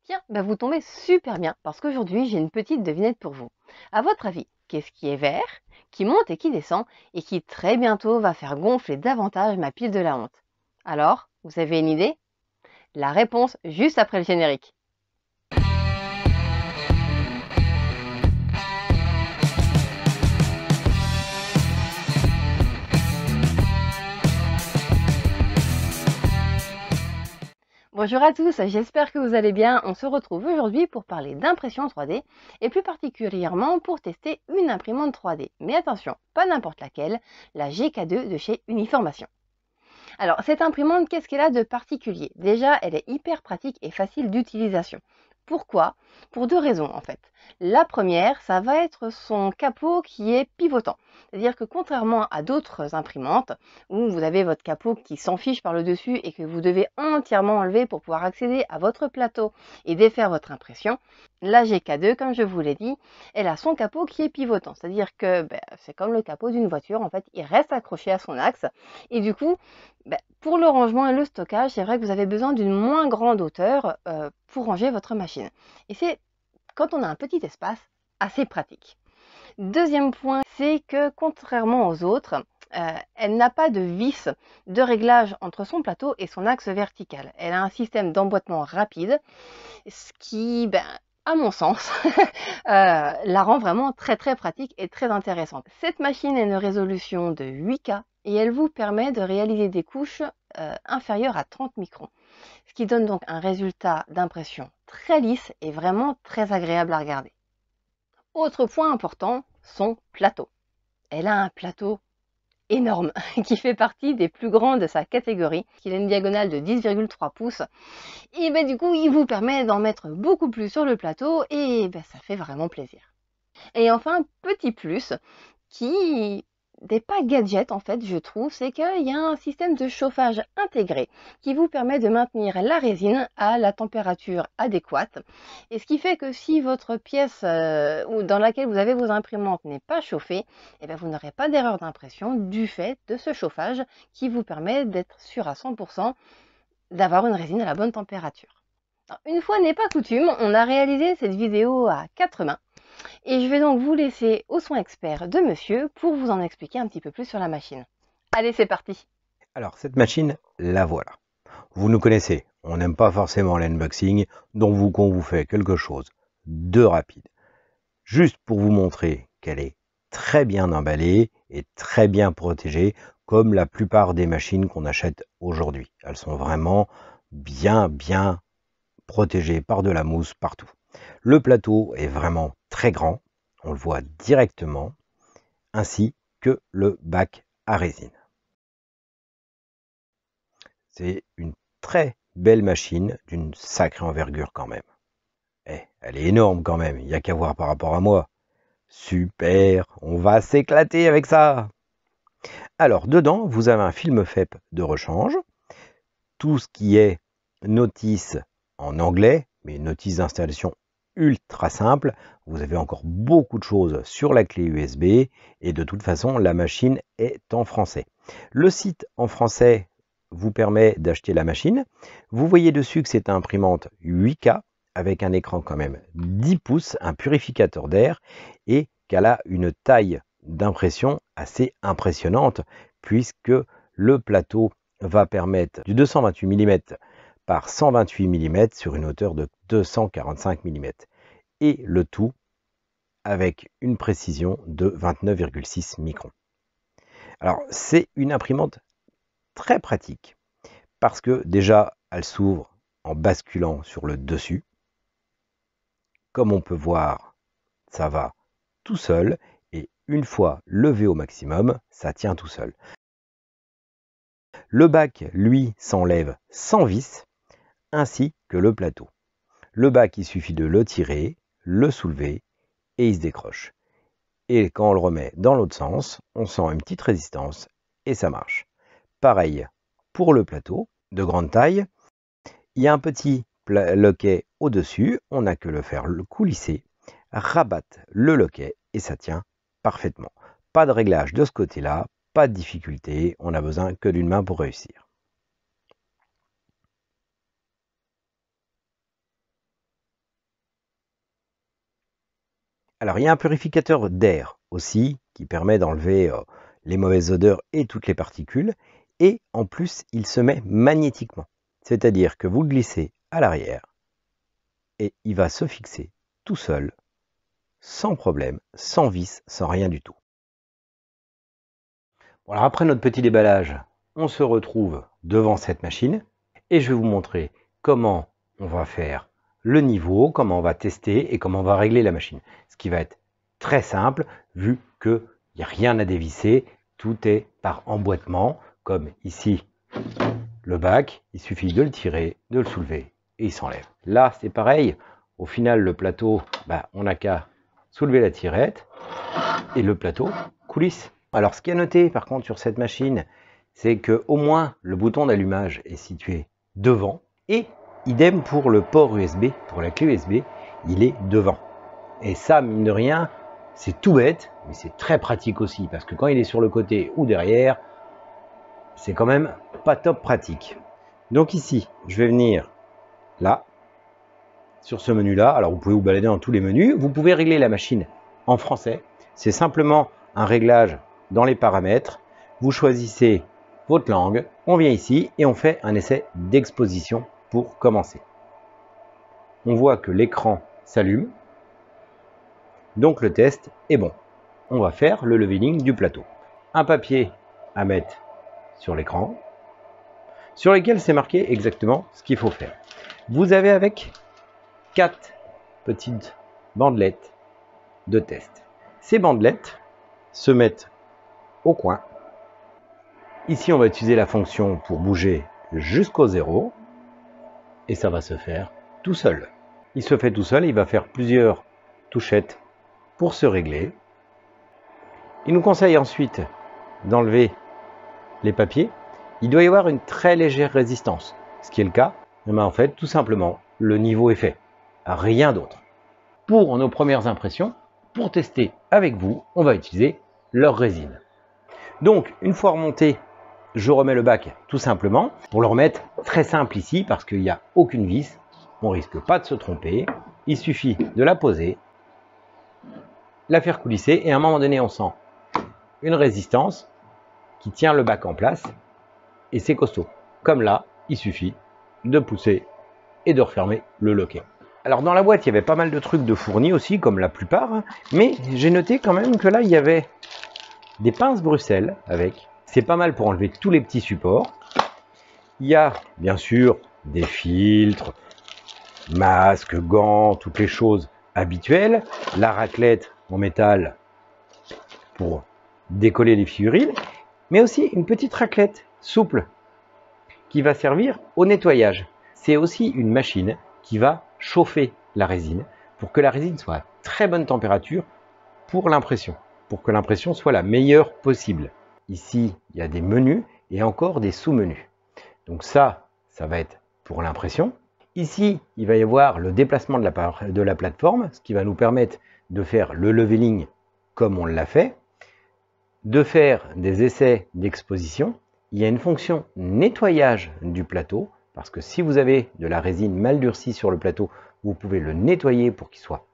Tiens, bah vous tombez super bien parce qu'aujourd'hui j'ai une petite devinette pour vous. À votre avis, qu'est-ce qui est vert, qui monte et qui descend et qui très bientôt va faire gonfler davantage ma pile de la honte? Alors, vous avez une idée? La réponse juste après le générique. Bonjour à tous, j'espère que vous allez bien. On se retrouve aujourd'hui pour parler d'impression 3D et plus particulièrement pour tester une imprimante 3D. Mais attention, pas n'importe laquelle, la GK2 de chez Uniformation. Alors, cette imprimante, qu'est-ce qu'elle a de particulier? Déjà, elle est hyper pratique et facile d'utilisation. Pourquoi? Pour deux raisons en fait. La première, ça va être son capot qui est pivotant. C'est-à-dire que contrairement à d'autres imprimantes où vous avez votre capot qui s'enfiche par le dessus et que vous devez entièrement enlever pour pouvoir accéder à votre plateau et défaire votre impression, la GK2, comme je vous l'ai dit, elle a son capot qui est pivotant. C'est-à-dire que c'est comme le capot d'une voiture, en fait, il reste accroché à son axe et du coup, pour le rangement et le stockage, c'est vrai que vous avez besoin d'une moins grande hauteur pour ranger votre machine. Et c'est, quand on a un petit espace, assez pratique. Deuxième point, c'est que contrairement aux autres, elle n'a pas de vis de réglage entre son plateau et son axe vertical. Elle a un système d'emboîtement rapide, ce qui, à mon sens, la rend vraiment très très pratique et très intéressante. Cette machine a une résolution de 8K et elle vous permet de réaliser des couches inférieures à 30 microns, ce qui donne donc un résultat d'impression très lisse et vraiment très agréable à regarder. Autre point important, son plateau. Elle a un plateau énorme qui fait partie des plus grands de sa catégorie, qui a une diagonale de 10,3 pouces et du coup il vous permet d'en mettre beaucoup plus sur le plateau et ça fait vraiment plaisir. Et enfin, petit plus, qui n'est pas gadget en fait, je trouve, c'est qu'il y a un système de chauffage intégré qui vous permet de maintenir la résine à la température adéquate. Et ce qui fait que si votre pièce dans laquelle vous avez vos imprimantes n'est pas chauffée, vous n'aurez pas d'erreur d'impression du fait de ce chauffage qui vous permet d'être sûr à 100% d'avoir une résine à la bonne température. Alors, une fois n'est pas coutume, on a réalisé cette vidéo à quatre mains. Et je vais donc vous laisser au soin expert de monsieur pour vous en expliquer un petit peu plus sur la machine. Allez, c'est parti! Alors, cette machine, la voilà. Vous nous connaissez, on n'aime pas forcément l'unboxing, donc on vous fait quelque chose de rapide. Juste pour vous montrer qu'elle est très bien emballée et très bien protégée, comme la plupart des machines qu'on achète aujourd'hui. Elles sont vraiment bien protégées par de la mousse partout. Le plateau est vraiment très grand, on le voit directement, ainsi que le bac à résine. C'est une très belle machine d'une sacrée envergure quand même. Elle est énorme quand même, il n'y a qu'à voir par rapport à moi. Super, on va s'éclater avec ça. Alors dedans, vous avez un film FEP de rechange, tout ce qui est notice en anglais, mais une notice d'installation ultra simple. Vous avez encore beaucoup de choses sur la clé USB et de toute façon, la machine est en français. Le site en français vous permet d'acheter la machine. Vous voyez dessus que c'est une imprimante 8K avec un écran quand même 10 pouces, un purificateur d'air et qu'elle a une taille d'impression assez impressionnante puisque le plateau va permettre du 228 mm par 128 mm sur une hauteur de 245 mm et le tout avec une précision de 29,6 microns. Alors c'est une imprimante très pratique parce que déjà elle s'ouvre en basculant sur le dessus. Comme on peut voir, ça va tout seul et une fois levé au maximum, ça tient tout seul. Le bac, lui, s'enlève sans vis, ainsi que le plateau. Le bac, il suffit de le tirer, le soulever et il se décroche. Et quand on le remet dans l'autre sens, on sent une petite résistance et ça marche. Pareil pour le plateau de grande taille. Il y a un petit loquet au-dessus, on n'a que le faire coulisser, rabattre le loquet et ça tient parfaitement. Pas de réglage de ce côté-là, pas de difficulté, on n'a besoin que d'une main pour réussir. Alors il y a un purificateur d'air aussi qui permet d'enlever les mauvaises odeurs et toutes les particules. Et en plus, il se met magnétiquement. C'est-à-dire que vous le glissez à l'arrière et il va se fixer tout seul, sans problème, sans vis, sans rien du tout. Bon, alors après notre petit déballage, on se retrouve devant cette machine et je vais vous montrer comment on va faire le niveau, comment on va tester et comment on va régler la machine. Ce qui va être très simple vu qu'il n'y a rien à dévisser, tout est par emboîtement, comme ici le bac, il suffit de le tirer, de le soulever et il s'enlève. Là c'est pareil, au final le plateau, on n'a qu'à soulever la tirette et le plateau coulisse. Alors ce qui est noté par contre sur cette machine, c'est que au moins le bouton d'allumage est situé devant et idem pour le port USB, pour la clé USB, il est devant. Et ça, mine de rien, c'est tout bête, mais c'est très pratique aussi parce que quand il est sur le côté ou derrière, c'est quand même pas top pratique. Donc ici, je vais venir là, sur ce menu-là. Alors vous pouvez vous balader dans tous les menus. Vous pouvez régler la machine en français. C'est simplement un réglage dans les paramètres. Vous choisissez votre langue. On vient ici et on fait un essai d'exposition pour commencer. On voit que l'écran s'allume. Donc le test est bon. On va faire le leveling du plateau. Un papier à mettre sur l'écran, sur lequel c'est marqué exactement ce qu'il faut faire. Vous avez avec 4 petites bandelettes de test. Ces bandelettes se mettent au coin. Ici, on va utiliser la fonction pour bouger jusqu'au 0 et ça va se faire tout seul. Il se fait tout seul, il va faire plusieurs touchettes pour se régler. Il nous conseille ensuite d'enlever les papiers. Il doit y avoir une très légère résistance, ce qui est le cas. Mais en fait, tout simplement, le niveau est fait. Rien d'autre. Pour nos premières impressions, pour tester avec vous, on va utiliser leur résine. Donc, une fois remonté, je remets le bac tout simplement. Pour le remettre, très simple ici, parce qu'il n'y a aucune vis. On ne risque pas de se tromper. Il suffit de la poser, la faire coulisser, et à un moment donné, on sent une résistance qui tient le bac en place, et c'est costaud. Comme là, il suffit de pousser et de refermer le loquet. Alors dans la boîte, il y avait pas mal de trucs de fournis aussi, comme la plupart, mais j'ai noté quand même que là, il y avait des pinces Bruxelles avec. C'est pas mal pour enlever tous les petits supports. Il y a bien sûr des filtres, masques, gants, toutes les choses habituelles. La raclette en métal pour décoller les figurines, mais aussi une petite raclette souple qui va servir au nettoyage. C'est aussi une machine qui va chauffer la résine pour que la résine soit à très bonne température pour l'impression, pour que l'impression soit la meilleure possible. Ici, il y a des menus et encore des sous-menus. Donc ça va être pour l'impression. Ici, il va y avoir le déplacement de la plateforme, ce qui va nous permettre de faire le leveling comme on l'a fait, de faire des essais d'exposition. Il y a une fonction nettoyage du plateau, parce que si vous avez de la résine mal durcie sur le plateau, vous pouvez le nettoyer pour qu'il soit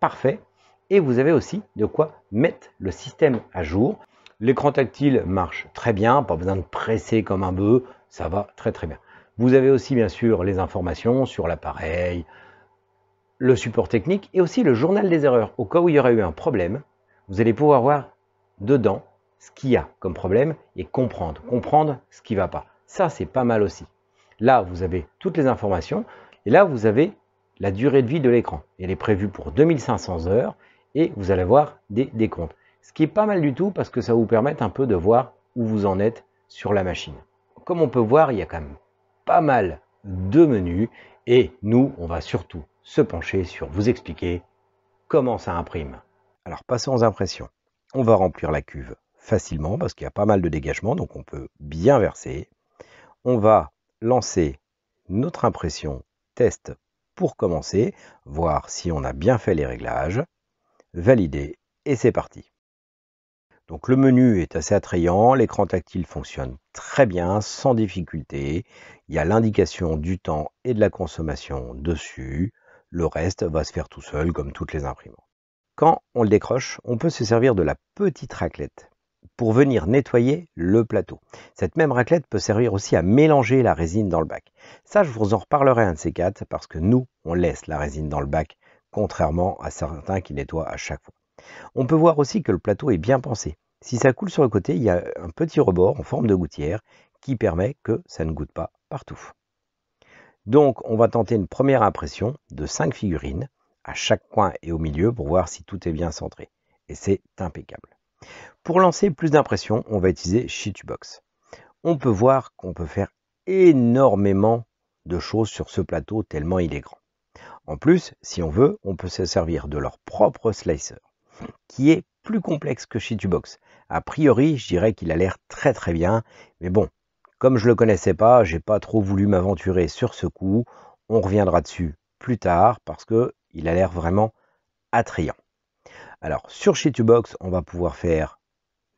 parfait. Et vous avez aussi de quoi mettre le système à jour. L'écran tactile marche très bien, pas besoin de presser comme un bœuf, ça va très très bien. Vous avez aussi bien sûr les informations sur l'appareil, le support technique et aussi le journal des erreurs. Au cas où il y aurait eu un problème, vous allez pouvoir voir dedans ce qu'il y a comme problème et comprendre ce qui ne va pas. Ça, c'est pas mal aussi. Là, vous avez toutes les informations et là, vous avez la durée de vie de l'écran. Elle est prévue pour 2500 heures et vous allez avoir des décomptes. Ce qui est pas mal du tout parce que ça va vous permettre un peu de voir où vous en êtes sur la machine. Comme on peut voir, il y a quand même pas mal de menus et nous, on va surtout se pencher sur vous expliquer comment ça imprime. Alors, passons aux impressions. On va remplir la cuve facilement parce qu'il y a pas mal de dégagement, donc on peut bien verser. On va lancer notre impression test pour commencer, voir si on a bien fait les réglages, valider et c'est parti. Donc le menu est assez attrayant, l'écran tactile fonctionne très bien, sans difficulté. Il y a l'indication du temps et de la consommation dessus. Le reste va se faire tout seul comme toutes les imprimantes. Quand on le décroche, on peut se servir de la petite raclette pour venir nettoyer le plateau. Cette même raclette peut servir aussi à mélanger la résine dans le bac. Ça, je vous en reparlerai un de ces quatre parce que nous, on laisse la résine dans le bac, contrairement à certains qui nettoient à chaque fois. On peut voir aussi que le plateau est bien pensé. Si ça coule sur le côté, il y a un petit rebord en forme de gouttière qui permet que ça ne goûte pas partout. Donc, on va tenter une première impression de 5 figurines à chaque coin et au milieu pour voir si tout est bien centré. Et c'est impeccable. Pour lancer plus d'impressions, on va utiliser Shitubox. On peut voir qu'on peut faire énormément de choses sur ce plateau tellement il est grand. En plus, si on veut, on peut se servir de leur propre slicer, qui est plus complexe que Shitubox. A priori, je dirais qu'il a l'air très très bien, mais bon, comme je ne le connaissais pas, j'ai pas trop voulu m'aventurer sur ce coup. On reviendra dessus plus tard parce qu'il a l'air vraiment attrayant. Alors, sur Shitubox, on va pouvoir faire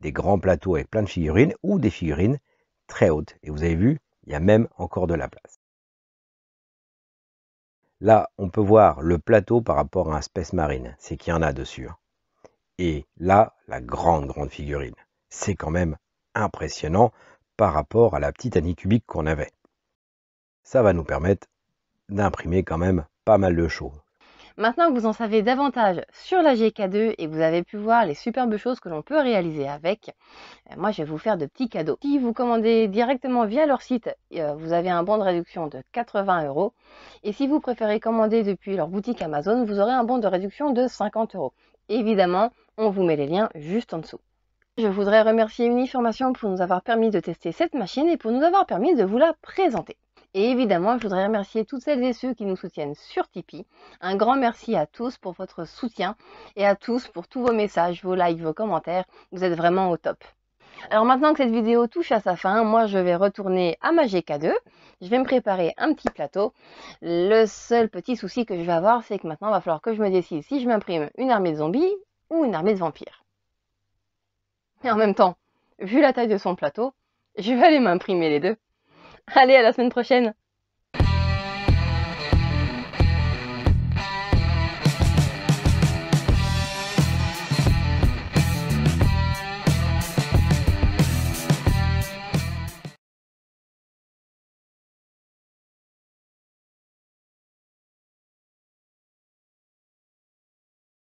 des grands plateaux avec plein de figurines ou des figurines très hautes. Et vous avez vu, il y a même encore de la place. Là, on peut voir le plateau par rapport à un Space Marine. C'est qu'il y en a dessus. Et là, la grande figurine. C'est quand même impressionnant par rapport à la petite Anycubic qu'on avait. Ça va nous permettre d'imprimer quand même pas mal de choses. Maintenant que vous en savez davantage sur la GK2 et que vous avez pu voir les superbes choses que l'on peut réaliser avec, moi je vais vous faire de petits cadeaux. Si vous commandez directement via leur site, vous avez un bon de réduction de 80 €. Et si vous préférez commander depuis leur boutique Amazon, vous aurez un bon de réduction de 50 €. Évidemment, on vous met les liens juste en dessous. Je voudrais remercier Uniformation pour nous avoir permis de tester cette machine et pour nous avoir permis de vous la présenter. Et évidemment, je voudrais remercier toutes celles et ceux qui nous soutiennent sur Tipeee. Un grand merci à tous pour votre soutien et à tous pour tous vos messages, vos likes, vos commentaires. Vous êtes vraiment au top. Alors maintenant que cette vidéo touche à sa fin, moi je vais retourner à ma GK2. Je vais me préparer un petit plateau. Le seul petit souci que je vais avoir, c'est que maintenant il va falloir que je me décide si je m'imprime une armée de zombies ou une armée de vampires. Et en même temps, vu la taille de son plateau, je vais aller m'imprimer les deux. Allez, à la semaine prochaine!